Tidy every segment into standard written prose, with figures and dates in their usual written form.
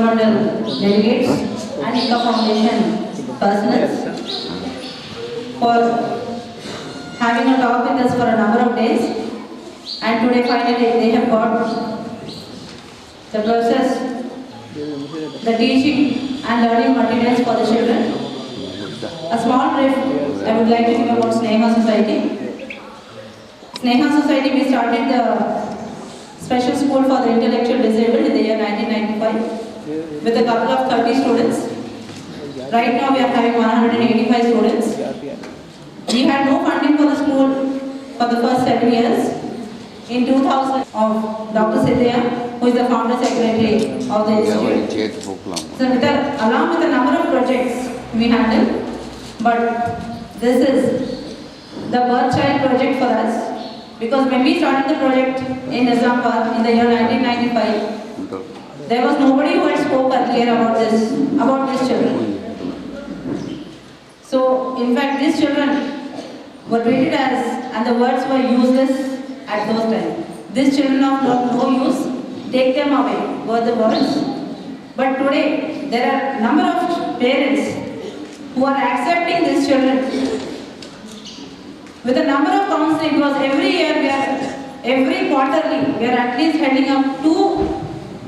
Mandal delegates and ICA Foundation personnel for having a talk with us for a number of days, and today finally they have got the process, the teaching and learning materials for the children. A small brief I would like to give about Sneha Society. Sneha Society, we started the special school for the intellectual disabled in the year 1995 with a couple of 30 students. Right now we are having 185 students. We had no funding for the school for the first 7 years. In 2000 of Dr. Sidhya, who is the founder secretary of the institute. So along with a number of projects we handle, but this is the birth child project for us, because when we started the project in Nizamabad in the year 1995, there was nobody who had spoke earlier about these children. So in fact these children were treated as, and the words were useless at those times. These children of no use, take them away, were the words. But today there are a number of parents who are accepting these children. With a number of counseling, because every year every quarterly, we are at least heading up 2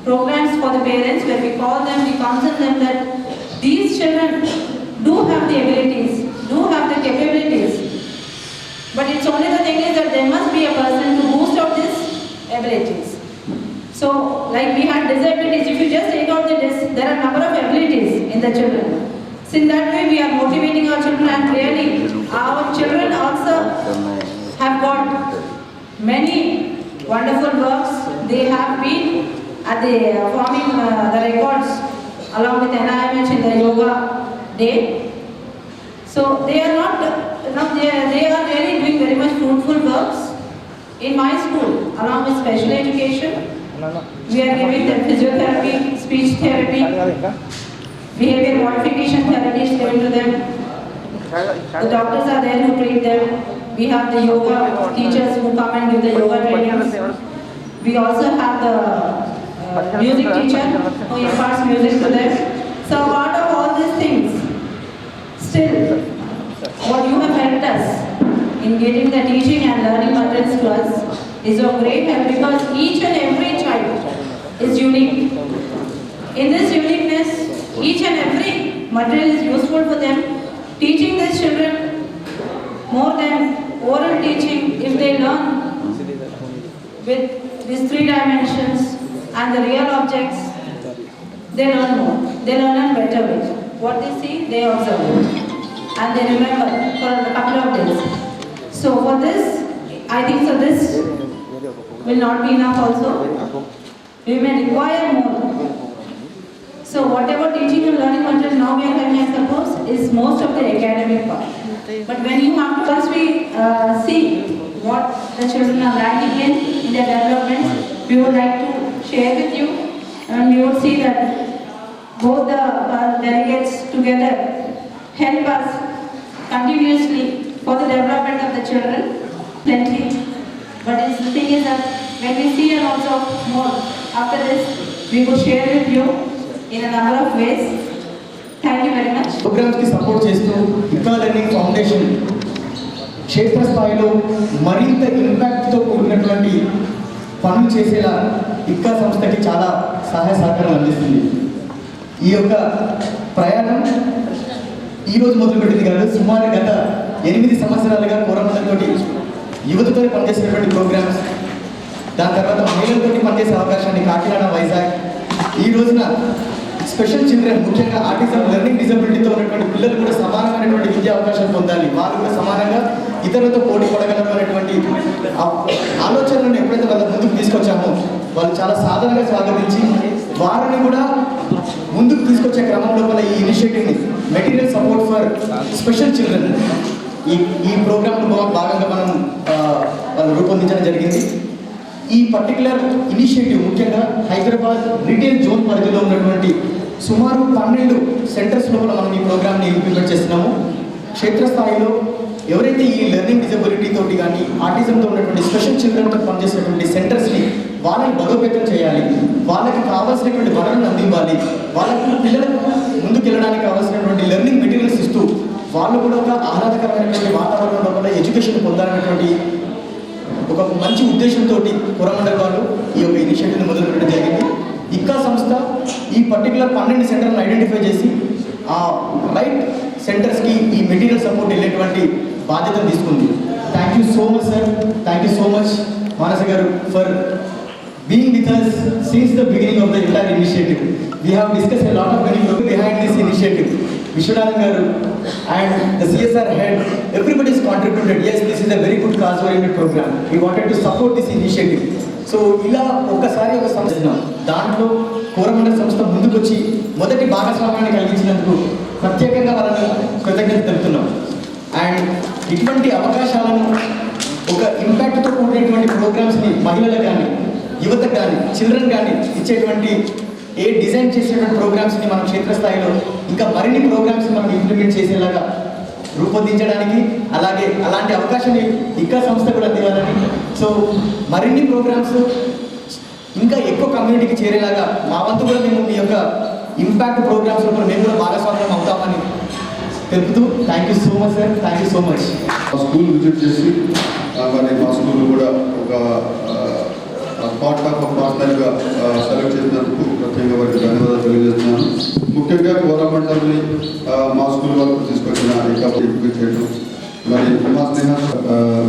programs for the parents where we call them, we counsel them that these children do have the abilities, do have the capabilities. But it's only the thing is that there must be a person to boost out these abilities. So, like we had disabilities, if you just take out the there are a number of abilities in the children. So in that way we are motivating our children, and really our children also have got many wonderful works. They have been at the forming the records along with NIMH in the yoga day. So they are not, they are really doing very much fruitful works. In my school, along with special education, we are giving them physiotherapy, speech therapy, behavior modification therapy is given to them. The doctors are there who treat them. We have the yoga teachers who come and give the yoga trainings. We also have the music teacher who imparts music to them. So part of all these things, still, what you have helped us in getting the teaching and learning materials to us is of great help, because each and every child is unique. In this uniqueness, each and every material is useful for them. Teaching these children more than oral teaching, if they learn with these 3 dimensions and the real objects, they learn more. They learn in better way. What they see, they observe it. And they remember for a couple of days. So for this, I think so this will not be enough also. We may require more. So whatever teaching and learning material now we are having, I suppose, is most of the academic part. But when you have to first see what the children are lacking in their development, we would like to share with you, and you will see that both the delegates together help us continuously for the development of the children. Plenty. But the thing is that when we see a lot of more after this, we will share with you in a number of ways. Thank you very much. Programs ki support chestu ICA Learning Foundation క్షేత్ర స్థాయిలో మరింత impact తో కూడినటువంటి పనులు చేసేలా ICA సంస్థకి చాలా సహాయ సహకారం అందిస్తుంది. ఈ యొక్క ప్రయాణం ఈ రోజు మొదలుపెట్టింది కాదు. సుమారు గత 8 సంవత్సరాలుగా కోరమండలతోటి యువతతో పనిచేసినటువంటి ప్రోగ్రామ్స్, దాని తర్వాత మహిళలతో పనిచేసే అవకాశాన్ని కాకినాడ, వైజాగ్, ఈ రోజున స్పెషల్ చిల్డ్రన్, ముఖ్యంగా ఆటిజం, లెర్నింగ్ డిజబిలిటీతో ఉన్నటువంటి పిల్లలు కూడా సమానమైనటువంటి విద్యా అవకాశాలు పొందాలి, వాళ్ళు కూడా సమానంగా ఇతరులతో పోటీ పడగలరు అనేటువంటి ఆలోచనలను ఎప్పుడైతే వాళ్ళ ముందుకు తీసుకొచ్చామో వాళ్ళు చాలా సాధారణంగా స్వాగతించి వారిని కూడా ముందుకు తీసుకొచ్చే క్రమం లోపల ఈ ఇనిషియేటివ్ని material support for special children ఈ ప్రోగ్రాంలో భాగంగా మనం రూపొందించడం జరిగింది. ఈ పర్టికులర్ ఇనిషియేటివ్ ముఖ్యంగా హైదరాబాద్ రిటైల్ జోన్ పరిధిలో ఉన్నటువంటి సుమారు 12 సెంటర్స్ లోపల మనం ఈ ప్రోగ్రామ్ని ఇంప్లిమెంట్ చేస్తున్నాము. క్షేత్రస్థాయిలో ఎవరైతే ఈ లెర్నింగ్ డిజబిలిటీ తోటి కానీ ఆటిజంతో ఉన్నటువంటి స్పెషల్ చిల్డ్రన్తో పనిచేసేటువంటి సెంటర్స్ని వాళ్ళని బలోపేతం చేయాలి, వాళ్ళకి కావాల్సినటువంటి వనరులను అందివ్వాలి, వాళ్ళకు పిల్లలకు ముందుకెళ్ళడానికి కావాల్సినటువంటి లెర్నింగ్ మెటీరియల్స్ ఇస్తూ వాళ్ళు కూడా ఒక ఆహ్లాదకరమైనటువంటి వాతావరణంలో కూడా ఎడ్యుకేషన్ పొందాలనేటువంటి ఒక మంచి ఉద్దేశంతో కోరమండల్ వాళ్ళు ఈ యొక్క ఇనిషియేటివ్ని మొదలుపెట్టడం జరిగింది. ఇక్కా సంస్థ ఈ పర్టికులర్ 12 సెంటర్లను ఐడెంటిఫై చేసి ఆ రైట్ సెంటర్స్కి ఈ మెటీరియల్ సపోర్ట్ వెళ్ళేటువంటి బాధ్యతను తీసుకుంది. Thank you so much sir, thank you so much Manasa garu for being with us since the beginning of the entire initiative. We have discussed a lot of many people behind this initiative. Vishwanathan garu and the CSR head, everybody has contributed. Yes, this is a very good cause-oriented program. We wanted to support this initiative. So, ఇలా ఒక్కసారి ఒక సంస్థ దాంట్లో కోరమండల్ సంస్థ ముందుకొచ్చి మొదటి భాగస్వామ్యాన్ని కలిగించినందుకు ప్రత్యేకంగా వాళ్ళని కృతజ్ఞత తెలుపుతున్నాం. అండ్ ఇటువంటి అవకాశాలను ఒక ఇంపాక్ట్తో కూడినటువంటి ప్రోగ్రామ్స్ని మహిళలకు కానీ యువతకు కానీ చిల్డ్రన్ కానీ ఇచ్చేటువంటి డిజైన్ చేసేటువంటి ప్రోగ్రామ్స్ని మనం క్షేత్రస్థాయిలో ఇంకా మరిన్ని ప్రోగ్రామ్స్ని మనం ఇంప్లిమెంట్ చేసేలాగా రూపొందించడానికి అలాగే అలాంటి అవకాశాన్ని ఇక్కా సంస్థ కూడా అందివ్వాలని, సో మరిన్ని ప్రోగ్రామ్స్ ఇంకా ఎక్కువ కమ్యూనిటీకి చేరేలాగా మా వంతు కూడా మేము మీ యొక్క ఇంపాక్ట్ ప్రోగ్రామ్స్లో కూడా మేము కూడా భాగస్వామ్యం అవుతామని తెలుపుతూ thank you so much sir, thank you so much. School visit చేసి మరి మా స్కూల్ కూడా ఒక పార్ట్ ఆఫ్ పార్ట్నర్గా సెలెక్ట్ చేసినందుకు ప్రత్యేకంగా వారికి ధన్యవాదాలు తెలియజేస్తున్నాను. ముఖ్యంగా కోరమండల్ని మా స్కూల్ వరకు తీసుకొచ్చిన ఎంపిక చేయడం, మరి మా స్నేహ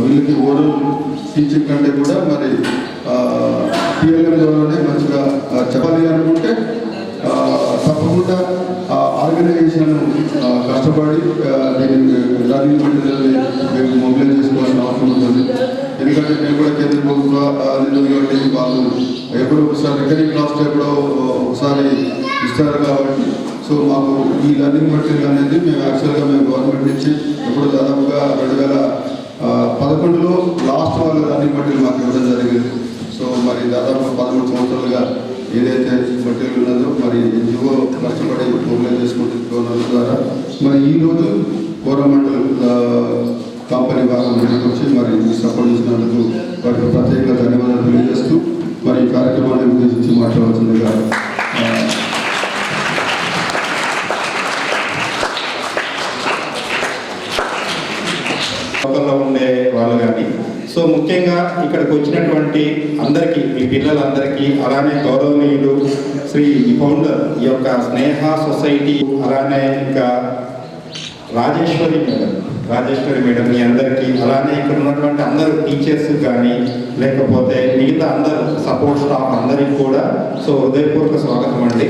వీళ్ళకి ఓరల్ టీచింగ్ కంటే కూడా మరి పిఎల్ఎం ద్వారానే మంచిగా చెప్పాలి అనుకుంటే తప్పకుండా ఆర్గనైజేషన్ కష్టపడి దీన్ని లర్నింగ్ మెటీరియల్ని మేము మొబిలైజ్ చేసుకోవాల్సిన అవసరం ఉంటుంది. ఎందుకంటే మేము కూడా కేంద్ర ప్రభుత్వ కాబట్టి వాళ్ళు ఎప్పుడో ఒకసారి రికరింగ్ క్లాస్లో ఎప్పుడో ఒకసారి ఇస్తారు కాబట్టి సో మాకు ఈ లర్నింగ్ మెటీరియల్ అనేది మేము యాక్చువల్గా మేము గవర్నమెంట్ నుంచి ఎప్పుడు దాదాపుగా 2011లో లాస్ట్ వాళ్ళ లర్నింగ్ మెటీరియల్ మాకు ఇవ్వడం జరిగింది. సో మరి దాదాపు 13 సంవత్సరాలుగా ఏదైతే మెటీరియల్ ఉన్నదో మరి ఎన్జిఓ కష్టపడి మొబిలైజ్ చేసుకుంటున్న ద్వారా మరి ఈరోజు కోరమండల్ కంపెనీ బాగా ముందుకు వచ్చి మరి సపోర్ట్ చేసినందుకు వారికి ప్రత్యేకంగా ధన్యవాదాలు తెలియజేస్తూ మరి ఈ కార్యక్రమాన్ని ఉద్దేశించి మాట్లాడుతుందిగా లోకల్లో ఉండే వాళ్ళు కానీ సో ముఖ్యంగా ఇక్కడికి వచ్చినటువంటి అందరికీ మీ పిల్లలందరికీ అలానే గౌరవనీయులు శ్రీ ఫౌండర్ ఈ యొక్క స్నేహ సొసైటీ అలానే ఇంకా రాజేశ్వరి మేడం మీ అందరికీ అలానే ఇక్కడ ఉన్నటువంటి అందరూ టీచర్స్ కానీ లేకపోతే మిగతా అందరూ సపోర్ట్ స్టాఫ్ అందరికీ కూడా సో హృదయపూర్వక స్వాగతం అండి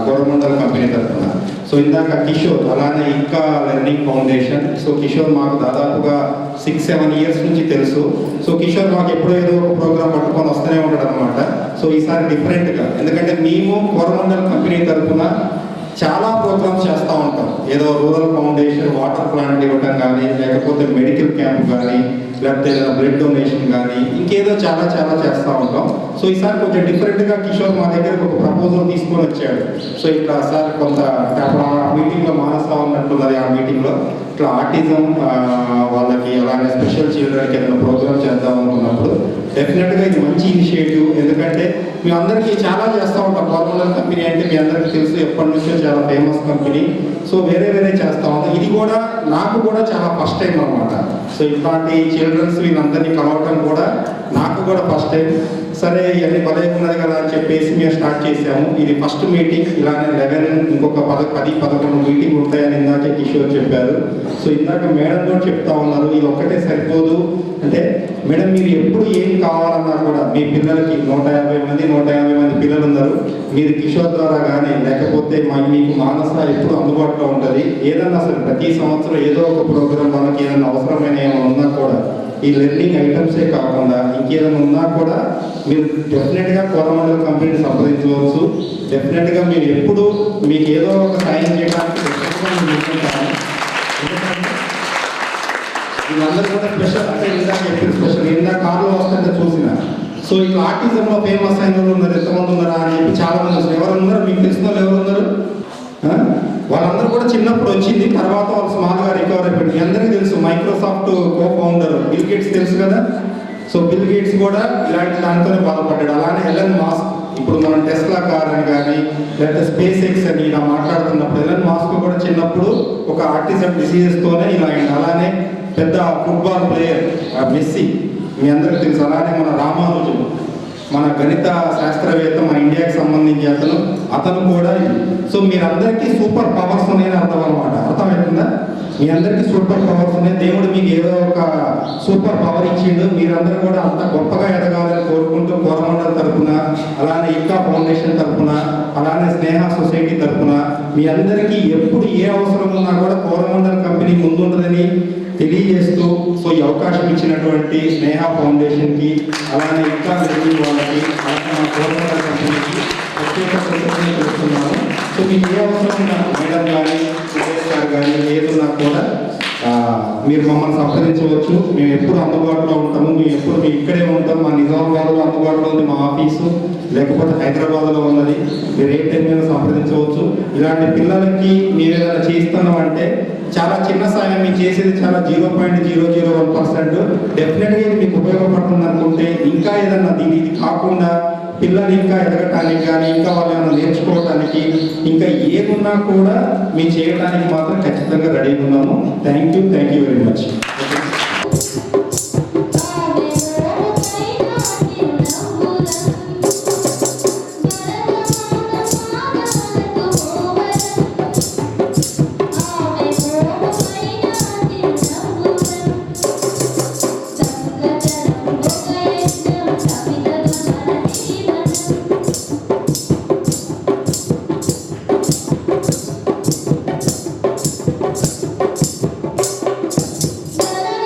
కోరమండల్ కంపెనీ తరఫున. సో ఇందాక కిషోర్ అలానే ఇంకా లెర్నింగ్ ఫౌండేషన్, సో కిషోర్ మాకు దాదాపుగా 6-7 ఇయర్స్ నుంచి తెలుసు. సో కిషోర్ మాకు ఎప్పుడో ఏదో ఒక ప్రోగ్రామ్ పట్టుకొని వస్తూనే ఉంటాడు అనమాట. సో ఈసారి డిఫరెంట్గా, ఎందుకంటే మేము కోరమండల్ కంపెనీ తరఫున చాలా ప్రోగ్రామ్స్ చేస్తూ ఉంటాం. ఏదో రూరల్ ఫౌండేషన్ వాటర్ ప్లాంట్ ఇవ్వటం కానీ, లేకపోతే మెడికల్ క్యాంప్ కానీ, లేకపోతే ఏదైనా బ్లడ్ డొనేషన్ కానీ, ఇంకేదో చాలా చాలా చేస్తూ ఉంటాం. సో ఈసారి కొంచెం డిఫరెంట్గా కిషోర్ మా దగ్గరకు ఒక ప్రపోజల్ తీసుకొని వచ్చాడు. సో ఇట్లా సార్ కొంత మీటింగ్లో మానస ఉన్నట్టున్నది, ఆ మీటింగ్లో ఇట్లా ఆటిజం వాళ్ళకి అలానే స్పెషల్ చిల్డ్రన్కి ఏదైనా ప్రోగ్రామ్ చేద్దాం అనుకున్నప్పుడు డెఫినెట్గా ఇది మంచి ఇనిషియేటివ్. ఎందుకంటే మీ అందరికీ చాలా చేస్తూ ఉంటాం. కోరమండల్ కంపెనీ అంటే మీ అందరికీ తెలుసు, ఎప్పటి నుంచో చాలా ఫేమస్ కంపెనీ. సో వేరే చేస్తూ ఉంటాం. ఇది కూడా నాకు కూడా చాలా ఫస్ట్ టైం అనమాట. సో ఇట్లాంటి చిల్డ్రన్స్ వీళ్ళందరినీ కలవటం కూడా నాకు కూడా ఫస్ట్ టైం. సరే ఇవన్నీ భలే ఉన్నది కదా అని చెప్పేసి మేము స్టార్ట్ చేసాము. ఇది ఫస్ట్ మీటింగ్. ఇలానే 11 ఇంకొక 10-11 మీటింగ్ ఉంటాయని ఇందాకే కిషోర్ చెప్పారు. సో ఇందాక మేడం కూడా చెప్తా ఉన్నారు ఇది ఒక్కటే సరిపోదు అంటే, మేడం మీరు ఎప్పుడు ఏం కావాలన్నా కూడా మీ పిల్లలకి 150 మంది పిల్లలు ఉన్నారు, మీరు కిషోర్ ద్వారా కానీ లేకపోతే మీకు మానస ఎప్పుడు అందుబాటులో ఉంటుంది. ఏదన్నా సరే ప్రతి సంవత్సరం ఏదో ఒక ప్రోగ్రామ్ మనకి ఏదైనా అవసరమైన ఏమైనా ఉన్నా కూడా ఈ లెర్నింగ్ ఐటమ్సే కాకుండా ఇంకేదైనా ఉన్నా కూడా మీరు డెఫినెట్గా కోరమండల్ కంపెనీని సంప్రదించవచ్చు. డెఫినెట్గా మీరు ఎప్పుడు మీకు ఏదో ఒక సాయం చేయడానికి వీళ్ళందరూ కూడా స్పెషల్ అంటే ఇందాక చెప్పిన స్పెషల్ ఇందాక కార్లో వస్తుంటే చూసిన. సో ఇట్లా ఆర్టిజంలో ఫేమస్ అయిన ఉన్నారు, ఎంతమంది ఉన్నారా అని చెప్పి చాలా మంది వస్తారు. ఎవరు ఉన్నారు మీకు తెలిసిన వాళ్ళు ఎవరు ఉన్నారు? వాళ్ళందరూ వాళ్ళందరూ కూడా చిన్నప్పుడు వచ్చింది, తర్వాత వాళ్ళు స్మాల్గా రికవర్ అయిపోయింది. మీ అందరికీ తెలుసు Microsoft co founder bill gates తెలుసు కదా. సో బిల్ గేట్స్ కూడా ఇలాంటి దానితోనే బాధపడ్డాడు. అలానే ఎలన్ మాస్క్, ఇప్పుడు మనం టెస్లా కార్ అని కానీ లేకపోతే స్పేస్ ఎక్స్ అని ఇలా మాట్లాడుతున్నప్పుడు ఎలన్ మాస్క్ కూడా చిన్నప్పుడు ఒక ఆర్టిజం డిసీజెస్తోనే ఇలా అయింది. అలానే పెద్ద ఫుట్బాల్ ప్లేయర్ మెస్సీ మీ అందరికీ తెలుసు. అలానే మన రామానుజన్, మన గణిత శాస్త్రవేత్త, మన ఇండియాకి సంబంధించి అతను కూడా. సో మీరందరికీ సూపర్ పవర్స్ ఉన్నాయని అర్థం అనమాట. అర్థమవుతుందా? మీ అందరికీ సూపర్ పవర్స్ ఉన్నాయి. దేవుడు మీకు ఏదో ఒక సూపర్ పవర్ ఇచ్చిండు. మీరందరూ కూడా అంత గొప్పగా ఎదగాలని కోరుకుంటూ కోరమండల్ తరఫున, అలానే ఇంకా ఫౌండేషన్ తరఫున, అలానే స్నేహ సొసైటీ తరఫున మీ అందరికీ ఎప్పుడు ఏ అవసరం ఉన్నా కూడా కోరమండల్ కంపెనీ ముందుంటుందని తెలియజేస్తూ, సో ఈ అవకాశం ఇచ్చినటువంటి స్నేహ ఫౌండేషన్కి, అలానే ఇంకా లెర్నింగ్ వాళ్ళకి, అలానే మా కోరమండల్ కంపెనీకి ప్రత్యేక కృతజ్ఞతలు తెలుపుతున్నాను. సో మీకు ఏ అవసరం ఉన్నా మేడం కానీ సురేష్ గారు కానీ ఏదున్నా కూడా మీరు మమ్మల్ని సంప్రదించవచ్చు. మేము ఎప్పుడు అందుబాటులో ఉంటాము. మేము ఎప్పుడు మేము ఇక్కడే ఉంటాం. మా నిజామాబాద్లో అందుబాటులో ఉంది మా ఆఫీసు, లేకపోతే హైదరాబాద్లో ఉన్నది. మీరు ఏ టైం మీద సంప్రదించవచ్చు. ఇలాంటి పిల్లలకి మీరు ఏదైనా చేస్తున్నామంటే చాలా చిన్న సాయం, మీరు చేసేది చాలా 0.001%. డెఫినెట్గా ఇది మీకు ఉపయోగపడుతుంది అనుకుంటే ఇంకా ఏదన్నా ఇది కాకుండా పిల్లలు ఇంకా ఎదగటానికి కానీ ఇంకా వాళ్ళు ఏమైనా నేర్చుకోవటానికి ఇంకా ఏదున్నా కూడా మేము చేయడానికి మాత్రం ఖచ్చితంగా రెడీగా ఉన్నాము. Thank you very much. Thank you.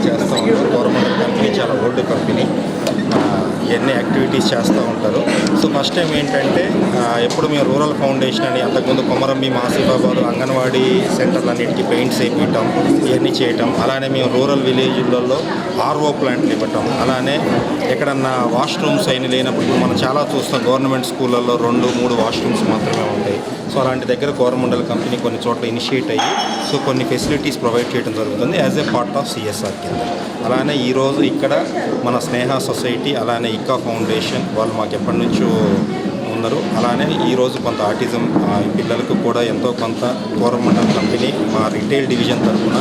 చేస్తూ ఉంటారు. కోరమండల్ కంపెనీ చాలా ఓల్డ్ కంపెనీ, ఇవన్నీ యాక్టివిటీస్ చేస్తూ ఉంటారు. సో ఫస్ట్ టైం ఏంటంటే ఎప్పుడు మేము రూరల్ ఫౌండేషన్ అని అంతకుముందు కొమరంభి ఆసిఫాబాద్ అంగన్వాడీ సెంటర్లన్నిటికీ పెయింట్స్ వేయించటం ఇవన్నీ చేయటం, అలానే మేము రూరల్ విలేజ్లలో ఆర్ఓ ప్లాంట్లు ఇవ్వటం, అలానే ఎక్కడన్నా వాష్రూమ్స్ అయిన లేనప్పుడు మనం చాలా చూస్తాం గవర్నమెంట్ స్కూళ్ళల్లో 2-3 వాష్రూమ్స్ మాత్రమే ఉంటాయి. సో అలాంటి దగ్గర కోరమండల్ కంపెనీ కొన్ని చోట్ల ఇనిషియేట్ అయ్యి సో కొన్ని ఫెసిలిటీస్ ప్రొవైడ్ చేయడం జరుగుతుంది as a part of CSR కింద. అలానే ఈరోజు ఇక్కడ మన స్నేహ సొసైటీ అలానే ఇక్కా ఫౌండేషన్ వాళ్ళు మాకు ఎప్పటి నుంచో ఉన్నారు. అలానే ఈరోజు కొంత ఆటిజం పిల్లలకు కూడా ఎంతో కొంత కోరమండల్ కంపెనీ మా రిటైల్ డివిజన్ తరఫున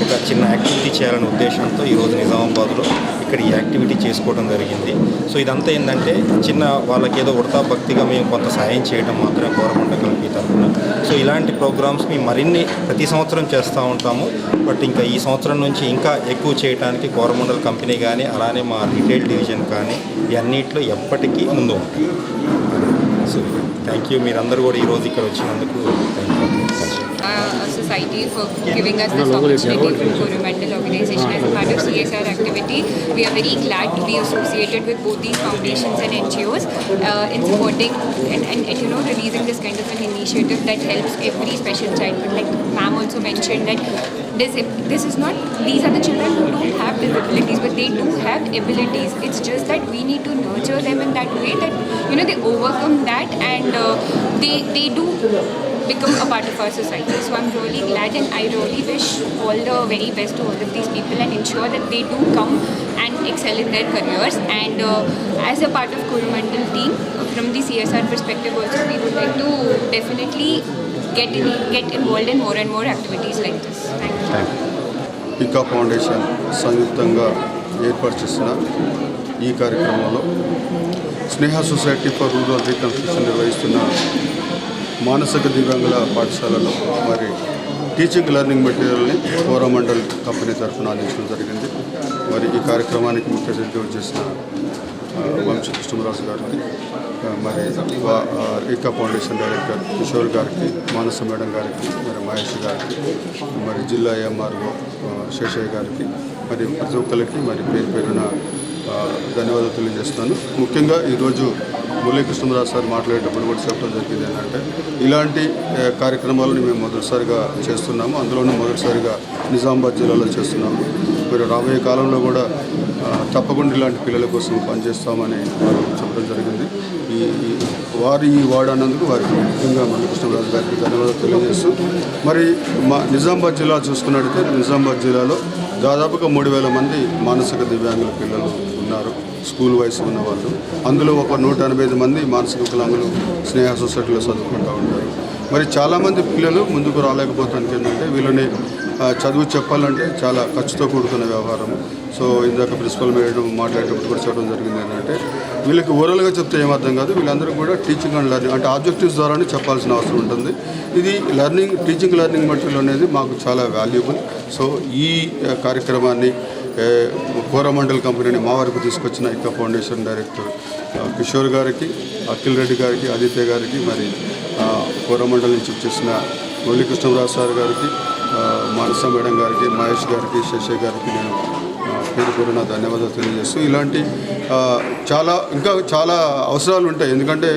ఒక చిన్న యాక్టివిటీ చేయాలనే ఉద్దేశంతో ఈరోజు నిజామాబాద్లో ఇక్కడ ఈ యాక్టివిటీ చేసుకోవడం జరిగింది. సో ఇదంతా ఏంటంటే చిన్న వాళ్ళకి ఏదో ఉడతా భక్తిగా మేము కొంత సాయం చేయడం మాత్రమే కోరమండల్ కంపెనీ తరఫున. సో ఇలాంటి ప్రోగ్రామ్స్ మేము మరిన్ని ప్రతి సంవత్సరం చేస్తూ ఉంటాము. బట్ ఇంకా ఈ సంవత్సరం నుంచి ఇంకా ఎక్కువ చేయడానికి కోరమండల్ కంపెనీ కానీ అలానే మా రిటైల్ డివిజన్ కానీ ఇవన్నిట్లో ఎప్పటికీ ముందు ఉంటాయి. సో థ్యాంక్ యూ మీరందరూ కూడా ఈరోజు ఇక్కడ వచ్చినందుకు thank you. Society for giving us this opportunity from Coromandel organization as a part of CSR activity. We are very glad to be associated with both these foundations and NGOs in supporting and releasing this kind of an initiative that helps every special child. But like ma'am also mentioned that this is not, these are the children who don't have disabilities, but they do have abilities. It's just that we need to nurture them in that way that they overcome that and they do become a part of our society. So I'm really glad and I really wish all the very best to all of these people and ensure that they do come and excel in their careers. And as a part of Coromandel team, from the CSR perspective also, we would like to definitely get involved in more and more activities like this. Thank you. Ikka foundation సంయుక్తంగా ఏర్పాటు చేసిన ఈ కార్యక్రమంలో Sneha society for rural reconstruction నిర్వహిస్తున్న మానసిక దివ్యాంగుల పాఠశాలలో మరి టీచింగ్ లెర్నింగ్ మెటీరియల్ని కోరమండల్ కంపెనీ తరఫున అందించడం జరిగింది. మరి ఈ కార్యక్రమానికి ముఖ్య అతిథిగా చేసిన వంశీ కృష్ణరాజు గారికి, మరి ఇక్కా ఫౌండేషన్ డైరెక్టర్ కిషోర్ గారికి, మానస మేడం గారికి, మరి మహేష్ గారికి, మరి జిల్లా ఎంఆర్ఓ శేషయ్య గారికి, మరి ప్రతి ఒక్కరికి మరి పేరు పేరున ధన్యవాదాలు తెలియజేస్తున్నాను. ముఖ్యంగా ఈరోజు మురళీకృష్ణరాజు సార్ మాట్లాడేటప్పుడు కూడా చెప్పడం జరిగింది ఏంటంటే ఇలాంటి కార్యక్రమాలను మేము మొదటిసారిగా చేస్తున్నాము, అందులోనూ మొదటిసారిగా నిజామాబాద్ జిల్లాలో చేస్తున్నాము. మరి రాబోయే కాలంలో కూడా తప్పకుండా ఇలాంటి పిల్లల కోసం పనిచేస్తామని వారు చెప్పడం జరిగింది. ఈ వాడనందుకు వారికి ముఖ్యంగా మురళీకృష్ణరాజు గారికి ధన్యవాదాలు తెలియజేస్తూ, మరి మా నిజామాబాద్ జిల్లా చూసుకున్నట్టయితే నిజామాబాద్ జిల్లాలో దాదాపుగా 3,000 మంది మానసిక దివ్యాంగుల పిల్లలు ఉన్నారు, స్కూల్ వయసు ఉన్నవాళ్ళు. అందులో ఒక 185 మంది మానసిక వికలాంగులు స్నేహ సొసైటీలో చదువుకుంటూ ఉంటారు. మరి చాలామంది పిల్లలు ముందుకు రాలేకపోతానికి ఏంటంటే వీళ్ళని చదువు చెప్పాలంటే చాలా ఖర్చుతో కూడుకున్న వ్యవహారం. సో ఇందాక ప్రిన్సిపల్ మేడం మాట్లాడేటప్పుడు కూడా చెప్పడం జరిగింది ఏంటంటే వీళ్ళకి ఓరల్గా చెప్తే ఏమర్థం కాదు, వీళ్ళందరూ కూడా టీచింగ్ అండ్ లెర్నింగ్ అంటే ఆబ్జెక్టివ్స్ ద్వారానే చెప్పాల్సిన అవసరం ఉంటుంది. ఇది టీచింగ్ లెర్నింగ్ మెటీరియల్ అనేది మాకు చాలా వాల్యుబుల్. సో ఈ కార్యక్రమాన్ని కోరమండల్ కంపెనీని మా వరకు తీసుకొచ్చిన ఇక్కా ఫౌండేషన్ డైరెక్టర్ కిషోర్ గారికి, అఖిల్ రెడ్డి గారికి, ఆదిత్య గారికి, మరి కోరమండల్ నుంచి చేసిన మురళీకృష్ణరాజు సార్ గారికి, మానస మేడం గారికి, మహేష్ గారికి, శశి గారికి నేను పేరు పేరున ధన్యవాదాలు తెలియజేస్తూ ఇలాంటి ఇంకా చాలా అవసరాలు ఉంటాయి. ఎందుకంటే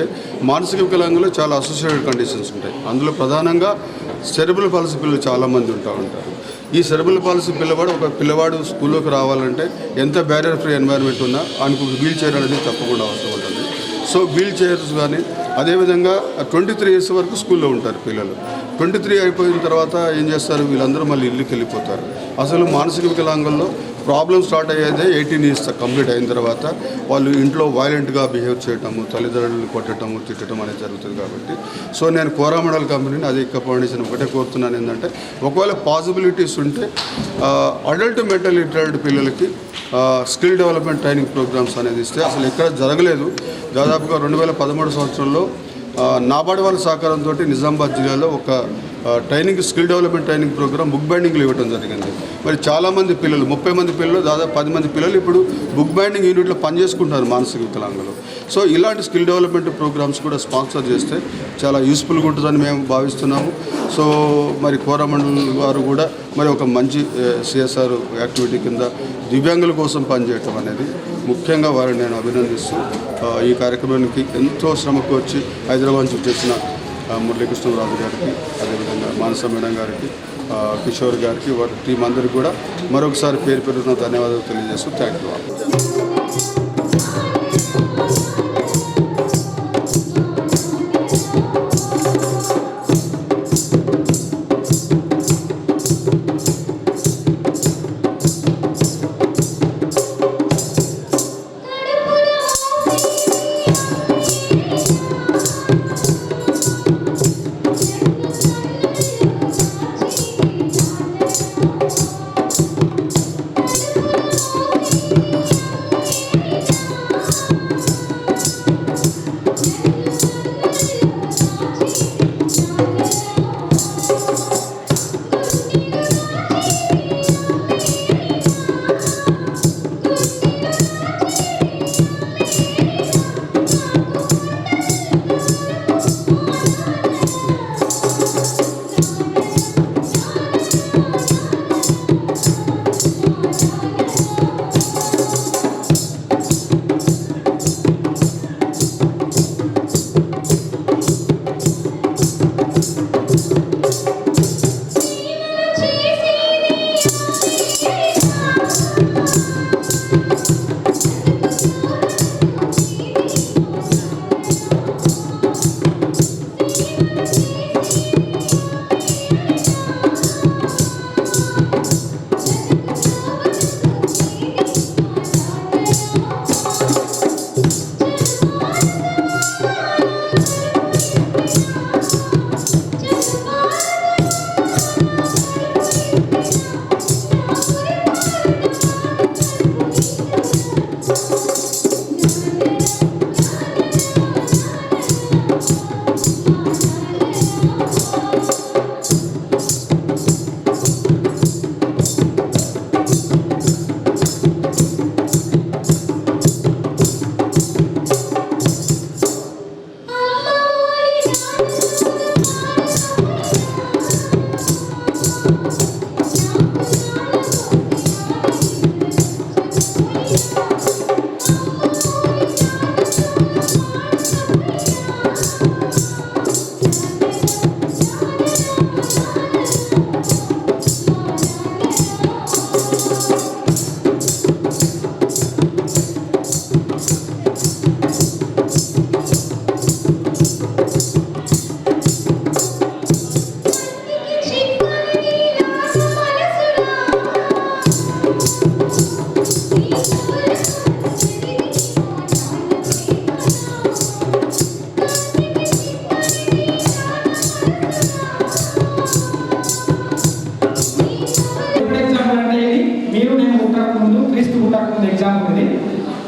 మానసిక వికలాంగులు చాలా అసోసియేటెడ్ కండిషన్స్ ఉంటాయి. అందులో ప్రధానంగా సెరెబ్రల్ పాలసీ పిల్లలు చాలామంది ఉంటారు. ఈ సెరెబ్రల్ పాలసీ పిల్లవాడు స్కూల్లోకి రావాలంటే ఎంత బ్యారియర్ ఫ్రీ ఎన్వైరన్మెంట్ ఉన్నా ఆయనకు వీల్ చైర్ అనేది తప్పకుండా అవసరం ఉంటుంది. సో వీల్ చైర్స్ కానీ అదేవిధంగా 23 years వరకు స్కూల్లో ఉంటారు పిల్లలు. 23 అయిపోయిన తర్వాత ఏం చేస్తారు, వీళ్ళందరూ మళ్ళీ ఇల్లుకి వెళ్ళిపోతారు. అసలు మానసిక వికలాంగుల్లో ప్రాబ్లమ్ స్టార్ట్ అయ్యేదే 18 years కంప్లీట్ అయిన తర్వాత. వాళ్ళు ఇంట్లో వైలెంట్గా బిహేవ్ చేయటము, తల్లిదండ్రులను కొట్టడము, తిట్టడం అనేది జరుగుతుంది. కాబట్టి సో నేను కోరమండల్ కంపెనీని అది ఇక్కా ఫౌండేషన్ ఒకటే కోరుతున్నాను ఏంటంటే ఒకవేళ పాసిబిలిటీస్ ఉంటే అడల్ట్ మెంటల్ రిటార్డ్ పిల్లలకి స్కిల్ డెవలప్మెంట్ ట్రైనింగ్ ప్రోగ్రామ్స్ అనేది ఇస్తే అసలు ఎక్కడ జరగలేదు. దాదాపుగా 2013 సంవత్సరంలో నాబార్డ్ వాళ్ళ సహకారంతో నిజామాబాద్ జిల్లాలో ఒక training, skill development training programme book బైండింగ్లు ఇవ్వడం జరిగింది. మరి చాలామంది పిల్లలు, 30 మంది పిల్లలు, దాదాపు 10 మంది పిల్లలు ఇప్పుడు బుక్ బైండింగ్ యూనిట్లో పనిచేసుకుంటున్నారు మానసిక వికలాంగులు. సో ఇలాంటి స్కిల్ డెవలప్మెంట్ ప్రోగ్రామ్స్ కూడా స్పాన్సర్ చేస్తే చాలా యూస్ఫుల్గా ఉంటుందని మేము భావిస్తున్నాము. సో మరి కోరమండల్ వారు కూడా మరి ఒక మంచి సిఎస్ఆర్ యాక్టివిటీ కింద దివ్యాంగుల కోసం పనిచేయటం అనేది ముఖ్యంగా వారిని నేను అభినందిస్తూ ఈ కార్యక్రమానికి ఎంతో శ్రమకు వచ్చి హైదరాబాద్ నుంచి చేసిన మురళీకృష్ణరాజు గారికి, అదేవిధంగా మానస మేడం గారికి, కిషోర్ గారికి, వారి టీం అందరికీ కూడా మరొకసారి పేరు పేరున ధన్యవాదాలు తెలియజేస్తూ థ్యాంక్ యూ.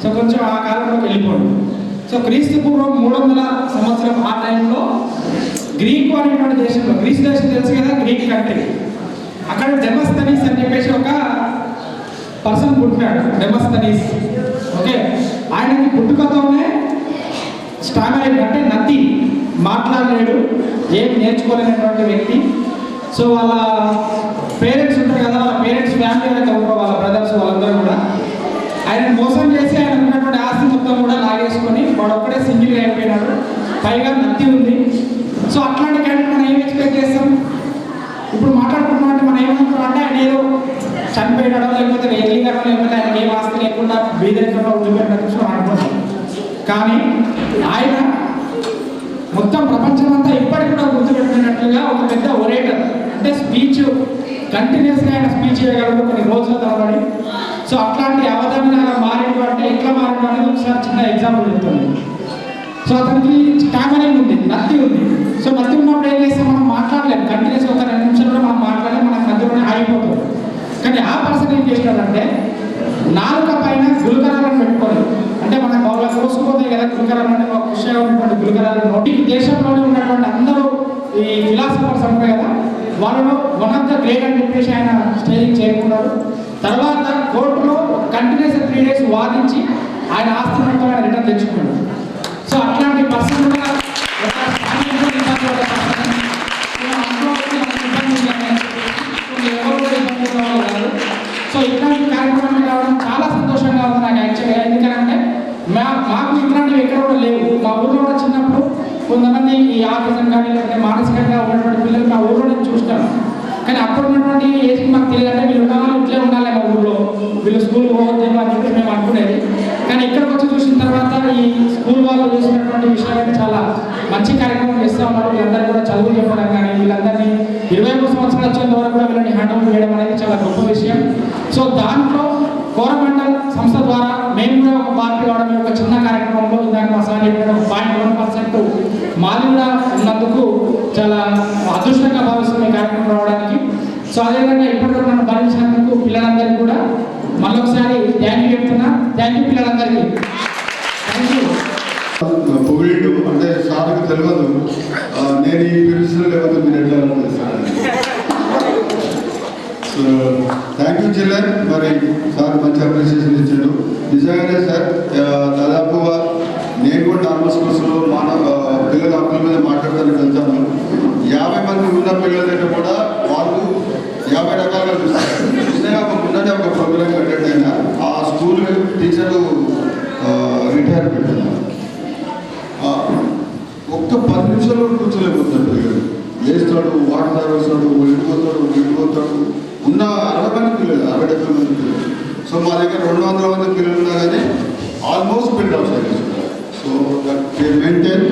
సో కొంచెం ఆ కాలంలోకి వెళ్ళిపోండి. సో క్రీస్తు పూర్వం 300 సంవత్సరం ఆ టైంలో గ్రీకు అనేటువంటి దేశంలో, గ్రీస్ దేశం తెలుసు కదా, గ్రీక్ కంట్రీ, అక్కడ డెమోస్థెనీస్ అని చెప్పేసి ఒక పర్సన్ పుట్టినాడు. డెమోస్థెనీస్, ఓకే, ఆయనకి పుట్టుకతోనే స్టామరింగ్ అంటే నత్తి, మాట్లాడలేడు, ఏం నేర్చుకోలేనటువంటి వ్యక్తి. సో వాళ్ళ పేరెంట్స్ ఉంటారు కదా, వాళ్ళ పేరెంట్స్ ఫ్యామిలీ అయితే ఉంటారు, వాళ్ళ బ్రదర్స్ వాళ్ళందరూ కూడా ఆయన మోసం చేసి ఆయన ఉన్నటువంటి ఆస్తి మొత్తం కూడా లాగేసుకొని వాడు ఒక్కడే సింగిల్గా అయిపోయినాడు, పైగా నత్తి ఉంది. సో అట్లాంటి క్యాండిడేట్ మనం ఏం ఎక్స్పెక్ట్ చేస్తాం? ఇప్పుడు మాట్లాడుకుంటున్నామంటే మనం ఏమనుకుంటాం అంటే ఆయన ఏదో చనిపోయినాడో, లేకపోతే ఎర్లీగానో, లేకపోతే ఆయన ఏం ఆస్తి లేకుండా బీదరికంలో ఉండిపోయినట్టు అనుకుంటాం. కానీ ఆయన మొత్తం ప్రపంచమంతా ఇప్పటికి కూడా గుర్తుపెట్టుకున్నట్లుగా ఒక పెద్ద ఒరేటర్, అంటే స్పీచ్ కంటిన్యూస్గా ఆయన స్పీచ్ చేయగలరు కొన్ని రోజుల తరబడి. సో అట్లాంటి అవధానంగా మారేడు అంటే ఎట్లా మారేడు అనేది ఒకసారి చిన్న ఎగ్జాంపుల్ చెప్తుంది. సో అతనికి స్టామరింగ్ ఉంది, నత్తి ఉంది. సో నత్తి ఉన్నప్పుడు ఏం చేస్తాం, మనం మాట్లాడలేము కంటిన్యూస్, ఒక 2 నిమిషాలు మనం మాట్లాడలేము, మనకు మధ్యలోనే ఆగిపోతుంది. కానీ ఆ పర్సన్ ఏం చేసినాడంటే నాలుక పైన గుల్కరాలను పెట్టుకోలేదు, అంటే మన బాగా కోసుకుపోతాయి కదా గుల్కరాలు, అంటే ఒక విషయం ఉన్నటువంటి గుల్కరాలు నోటికి దేశంలోనే ఉన్నటువంటి అందరూ ఈ ఫిలాసఫర్స్ అంటారు కదా, వాళ్ళలో వన్ ఆఫ్ ద గ్రేట్ అని చెప్పేసి ఆయన స్టేజ్కి చేరుకున్నాడు. తర్వాత కోర్టులో కంటిన్యూస్ 3 days వాదించి ఆయన ఆస్తి మొత్తం ఆయన రిటర్న్ తెచ్చుకున్నాడు. సో అట్లాంటి పర్సన్ కూడా సో ఇట్లాంటి కార్యక్రమాలు రావడం చాలా సంతోషంగా ఉంది నాకు యాక్చువల్గా. ఎందుకంటే మాకు ఇట్లాంటివి ఎక్కడ కూడా లేవు. మా ఊళ్ళో కూడా చిన్నప్పుడు కొంతమంది ఈ ఆఫీసం కానీ లేకపోతే మానసికంగా ఉన్నటువంటి పిల్లలు మా ఊళ్ళో నేను చూస్తాను. కానీ అప్పుడు ఉన్నటువంటి ఏజ్కి మాకు తెలియదంటే వీళ్ళు ఉండాలి ఇట్లే ఉండాలి మా ఊళ్ళో, వీళ్ళు స్కూల్ పోవద్దేమో అని చెప్పి మేము అనుకునేది. కానీ ఇక్కడికి వచ్చి చూసిన తర్వాత ఈ స్కూల్ వాళ్ళు చేసినటువంటి విషయాలు చాలా మంచి కార్యక్రమం చేస్తూ ఉన్నారు. వీళ్ళందరూ కూడా చదువులు చెప్పడం కానీ వీళ్ళందరినీ 21 సంవత్సరాలు వచ్చేంత వరకు కూడా వీళ్ళని హ్యాండ్ ఓవర్ చేయడం అనేది చాలా గొప్ప విషయం. సో దాంట్లో కోరమండల్ సంస్థ ద్వారా మేము కూడా ఒక పార్టీ కావడం ఒక చిన్న కార్యక్రమంలో ఇందాక మా సార్ చెప్పిన 0.1% మాది కూడా ఉన్నందుకు చాలా అదృష్టంగా భావిస్తున్నాం ఈ కార్యక్రమం రావడానికి. సో అదేవిధంగా ఇప్పటివరకు నన్ను భరించినందుకు పిల్లలందరికీ కూడా మళ్ళొకసారి థ్యాంక్ యూ చెప్తున్నా. థ్యాంక్ యూ పిల్లలందరికీ. Thank you. పొగిడిండు అంటే సార్కి తెలియదు నేను ఈ పిలుస్తున్నా లేకపోతే మీరు ఎట్లా అనుకుంటున్నాను. సో థ్యాంక్ యూ చిల్లర్. మరి సార్ మంచి అప్రిసియేషన్ ఇచ్చాడు. నిజంగానే సార్ దాదాపుగా నేను కూడా నార్మల్ స్కూల్స్లో పిల్లల హక్కుల మీద మాట్లాడడానికి వెళ్తాను. 50 మంది ఉన్న పిల్లల దగ్గర కూడా వాళ్ళు 50 రకాలుగా చూస్తారు. నిజంగా ముందటే ఒక ప్రోగ్రామ్ అటెండ్ అయినా ఆ స్కూల్ టీచరు రిటైర్ పెట్టాను. ఒక్క 10 నిమిషాల్లో కూర్చోలేకపోతాడు పిల్లలు. వేస్తాడు, వాటర్ తాగేస్తాడు, వెళ్ళిపోతాడు. ఉన్న 60 మంది పిల్లలు, 60-70 మంది పిల్లలు. సో మా దగ్గర 200 మంది పిల్లలు ఉన్నా కానీ almost build out service. So that they maintain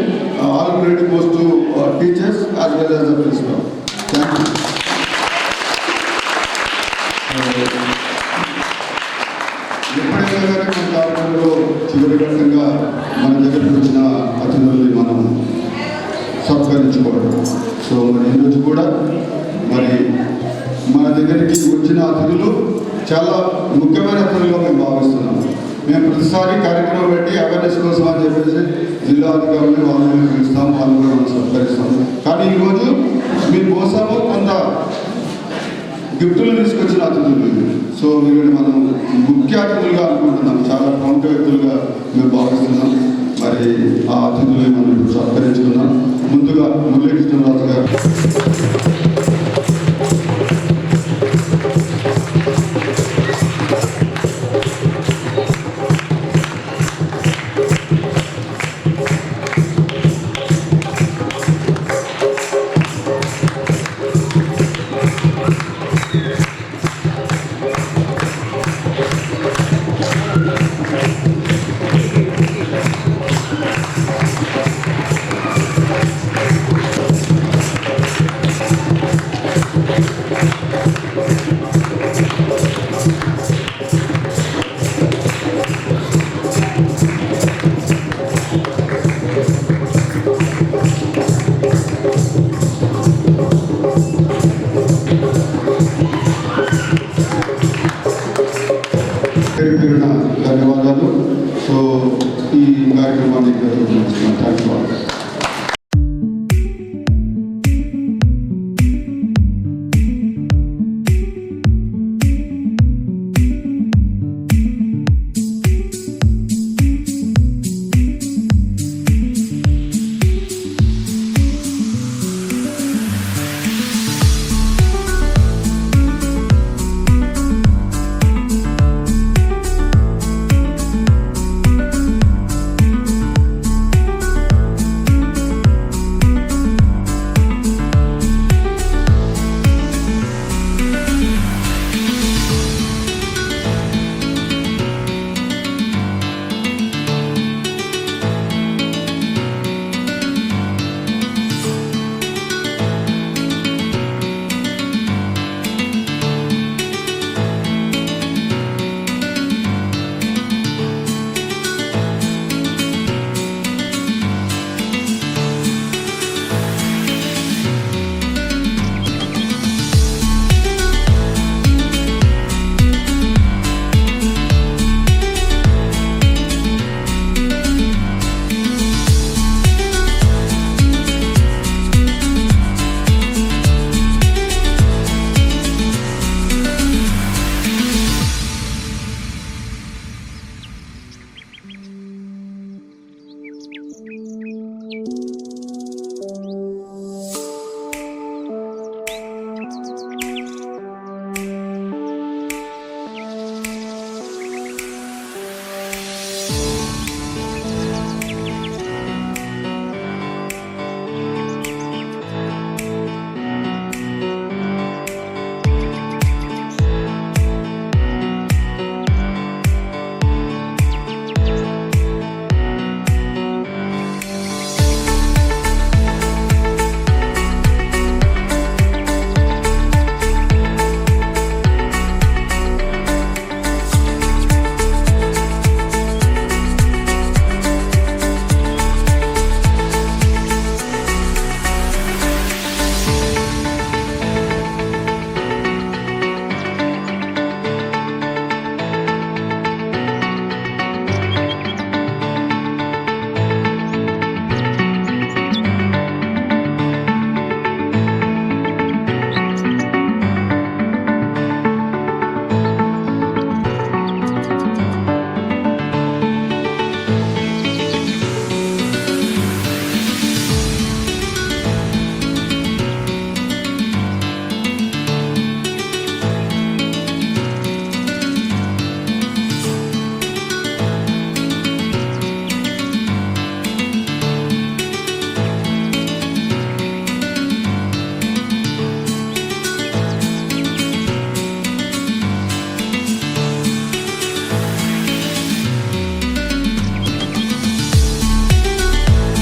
all credit goes to teachers as well as the principal. Thank you. ఎప్పుడైనా కానీ మన కార్యక్రమంలో చివరి ఘట్టంగా మన దగ్గరకు వచ్చిన అతిథుల్ని మనం సత్కరించుకోవడం. సో మరి ఈరోజు కూడా మరి మన దగ్గరికి వచ్చిన అతిథులు చాలా ముఖ్యమైన అతిథులుగా మేము భావిస్తున్నాం. మేము ప్రతిసారి కార్యక్రమం పెట్టి అవేర్నెస్ కోసం అని చెప్పేసి జిల్లా అధికారులని వాళ్ళని పిలుస్తాం, వాళ్ళు కూడా మనం సత్కరిస్తాం. కానీ ఈరోజు మీ కోసము కొంత గిఫ్టులు తీసుకొచ్చిన అతిథులు. సో వీళ్ళని మనం ముఖ్య అతిథులుగా అనుకుంటున్నాం, చాలా ప్రముఖ వ్యక్తులుగా మేము భావిస్తున్నాం. మరి ఆ అతిథులు మనం ఇప్పుడు సత్కరించుకున్నాం. ముందుగా మురళీ కృష్ణరాజు గారు. ధన్యవాదాలు. సో ఈ కార్యక్రమాన్ని థ్యాంక్ యూ.